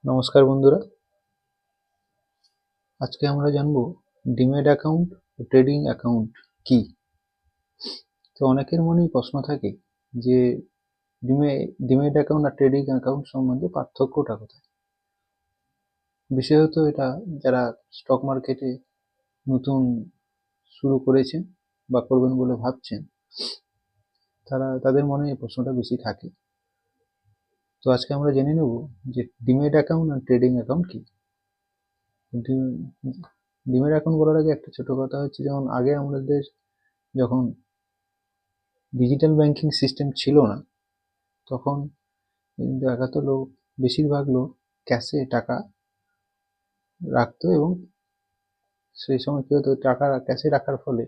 নমস্কার বন্ধুরা, আজকে আমরা জানবো ডিম্যাট অ্যাকাউন্ট ও ট্রেডিং অ্যাকাউন্ট কি। তো অনেকের মনেই প্রশ্ন থাকে যে ডিম্যাট অ্যাকাউন্ট আর ট্রেডিং অ্যাকাউন্ট সম্বন্ধে পার্থক্যটা কোথায়। বিশেষত এটা যারা স্টক মার্কেটে নতুন শুরু করেছেন বা করবেন বলে ভাবছেন, তাদের মনে এই প্রশ্নটা বেশি থাকে। তো আজকে আমরা জেনে নেব যে ডিম্যাট অ্যাকাউন্ট আর ট্রেডিং অ্যাকাউন্ট কি। ডিম্যাট অ্যাকাউন্ট বলার আগে একটা ছোট কথা হচ্ছে, যেমন আগে আমাদের যখন ডিজিটাল ব্যাংকিং সিস্টেম ছিল না, তখন দেখা তো বেশিরভাগ লোক ক্যাশে টাকা রাখতো, এবং সেই সময় কি হতো, টাকা ক্যাশে রাখার ফলে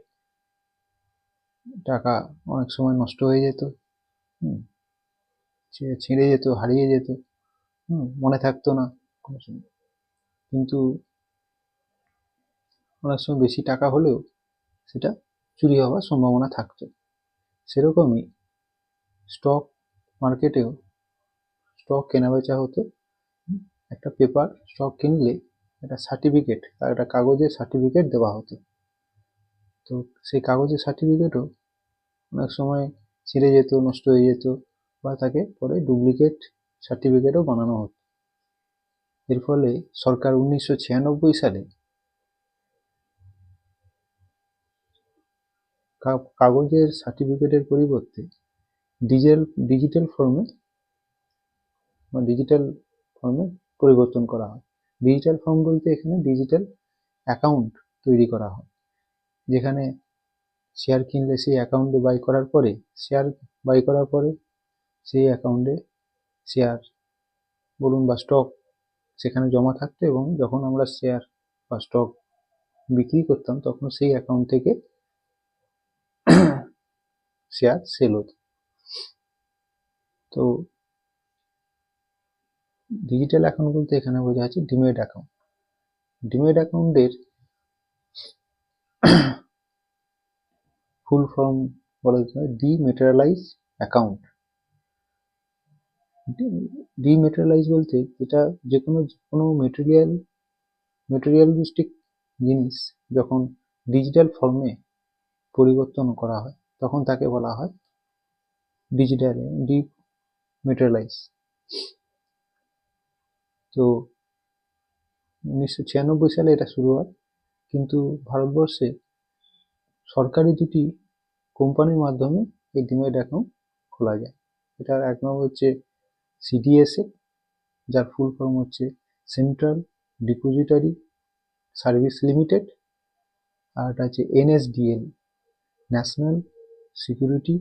টাকা অনেক সময় নষ্ট হয়ে যেত, ছিঁড়ে যেত, হারিয়ে যেত, মনে থাকতো না কোনো সময়। কিন্তু অনেক সময় বেশি টাকা হলেও সেটা চুরি হওয়ার সম্ভাবনা থাকতো। সেরকমই স্টক মার্কেটেও স্টক কেনা বেচা হতো। একটা পেপার স্টক কিনলে একটা সার্টিফিকেট, তার একটা কাগজের সার্টিফিকেট দেওয়া হতো। তো সেই কাগজের সার্টিফিকেটও অনেক সময় ছিঁড়ে যেত, নষ্ট হয়ে যেত, বা তাকে পরে ডুপ্লিকেট সার্টিফিকেটও বানানো হতো। এর ফলে সরকার 1996 সালে কাগজের সার্টিফিকেটের পরিবর্তে ডিজিটাল ফর্মে পরিবর্তন করা হয়। ডিজিটাল ফর্ম বলতে এখানে ডিজিটাল অ্যাকাউন্ট তৈরি করা হয়, যেখানে শেয়ার কিনলে সেই অ্যাকাউন্টে বাই করার পরে সেই অ্যাকাউন্টে শেয়ার বলুন বা স্টক সেখানে জমা থাকতো, এবং যখন আমরা শেয়ার বা স্টক বিক্রি করতাম তখন সেই অ্যাকাউন্ট থেকে শেয়ার সেল হতো। তো ডিজিটাল অ্যাকাউন্ট বলতে এখানে বোঝা যাচ্ছে ডিম্যাট অ্যাকাউন্ট। ডিম্যাট অ্যাকাউন্টের ফুল ফর্ম বলা যেতে পারে ডিম্যাটেরিয়ালাইজ অ্যাকাউন্ট। ডিম্যাটেরিয়ালাইজ বলতে এটা যে কোনো মেটেরিয়ালিস্টিক জিনিস যখন ডিজিটাল ফর্মে পরিবর্তন করা হয় তখন তাকে বলা হয় ডিম্যাটেরিয়ালাইজ। তো 1996 সালে এটা শুরু হয়, কিন্তু ভারতবর্ষে সরকারি দুটি কোম্পানির মাধ্যমে এই ডিম্যাট অ্যাকাউন্ট খোলা যায়। এটার এক নম্বর হচ্ছে সিডিএসএল, যার ফুল ফর্ম হচ্ছে সেন্ট্রাল ডিপোজিটরি সার্ভিস লিমিটেড, আর এটা হচ্ছে NSDL, national security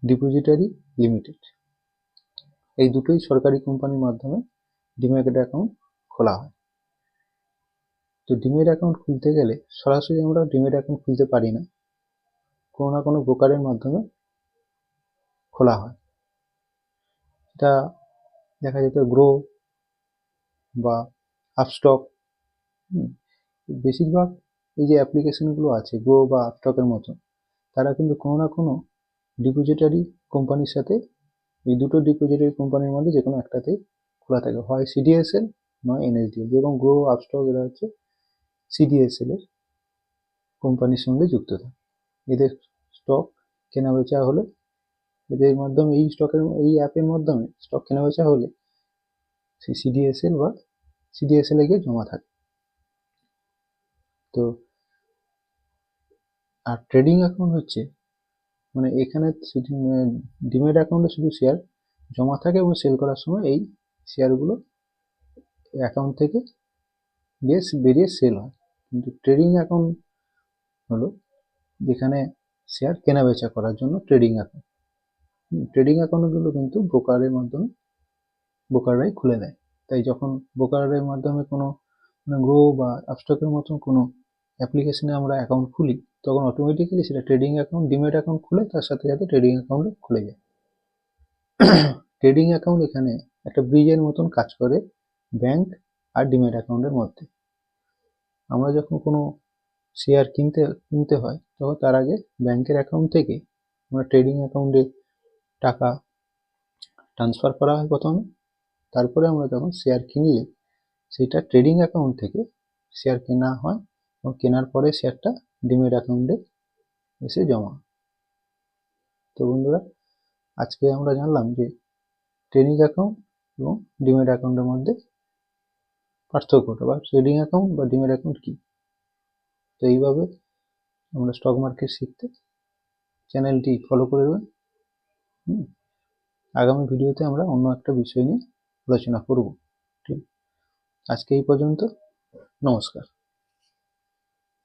depository limited. এই দুটোই সরকারি কোম্পানির মাধ্যমে ডিম্যাট অ্যাকাউন্ট খোলা হয়। তো ডিম্যাট অ্যাকাউন্ট খুলতে গেলে সরাসরি আমরা ডিম্যাট অ্যাকাউন্ট খুলতে পারি না, কোনো না কোনো ব্রোকারের মাধ্যমে খোলা হয়। এটা দেখা যেত গ্রো বা আপস্টক। বেশিরভাগ এই যে অ্যাপ্লিকেশনগুলো আছে গ্রো বা আপস্টকের মতো, তারা কিন্তু কোনো না কোনো ডিপোজিটারি কোম্পানির সাথে, এই দুটো ডিপোজিটারি কোম্পানির মধ্যে যে কোনো একটাতেই খোলা থাকে, হয় সিডিএসএল নয় এনএসডিএল। যেরকম গ্রো, আপস্টক এরা হচ্ছে সিডিএসএল এর কোম্পানির সঙ্গে যুক্ত থাকে। এদের স্টক কেনা বেচা হলে, এদের মাধ্যমে এই অ্যাপের মাধ্যমে স্টক কেনা বেচা হলে সেই সিডিএসএল এ গিয়ে জমা থাকে। তো আর ট্রেডিং অ্যাকাউন্ট হচ্ছে, মানে এখানে ডিম্যাট অ্যাকাউন্টে শুধু শেয়ার জমা থাকে এবং সেল করার সময় এই শেয়ারগুলো অ্যাকাউন্ট থেকে বেরিয়ে সেল হয়। কিন্তু ট্রেডিং অ্যাকাউন্ট হলো যেখানে শেয়ার কেনা বেচা করার জন্য ট্রেডিং অ্যাকাউন্ট। ট্রেডিং অ্যাকাউন্টগুলো কিন্তু ব্রোকাররাই খুলে দেয়। তাই যখন ব্রোকারের মাধ্যমে কোনো গ্রো বা আপস্টকের মতন কোনো অ্যাপ্লিকেশনে আমরা অ্যাকাউন্ট খুলি, তখন অটোমেটিক্যালি সেটা ট্রেডিং অ্যাকাউন্ট, ডিম্যাট অ্যাকাউন্ট খুলে তার সাথে সাথে ট্রেডিং অ্যাকাউন্টও খুলে যায়। ট্রেডিং অ্যাকাউন্ট এখানে একটা ব্রিজের মতন কাজ করে ব্যাংক আর ডিম্যাট অ্যাকাউন্টের মধ্যে। আমরা যখন কোনো শেয়ার কিনতে হয় তখন তার আগে ব্যাংকের অ্যাকাউন্ট থেকে আমরা ট্রেডিং অ্যাকাউন্টে টাকা ট্রান্সফার করা হয় প্রথমে, তারপরে আমরা যখন শেয়ার কিনলে সেটা ট্রেডিং অ্যাকাউন্ট থেকে শেয়ার কেনা হয় এবং কেনার পরে শেয়ারটা ডিমেট অ্যাকাউন্টে এসে জমা। তো বন্ধুরা, আজকে আমরা জানলাম যে ট্রেডিং অ্যাকাউন্ট এবং ডিমেট অ্যাকাউন্টের মধ্যে পার্থক্যটা, বা ট্রেডিং অ্যাকাউন্ট বা ডিমেট অ্যাকাউন্ট কি। তো এইভাবে আমরা স্টক মার্কেট শিখতে চ্যানেলটি ফলো করে দেবেন। আগামী ভিডিওতে আমরা অন্য একটা বিষয় নিয়ে আলোচনা করব। ঠিক, আজকে এই পর্যন্ত। নমস্কার।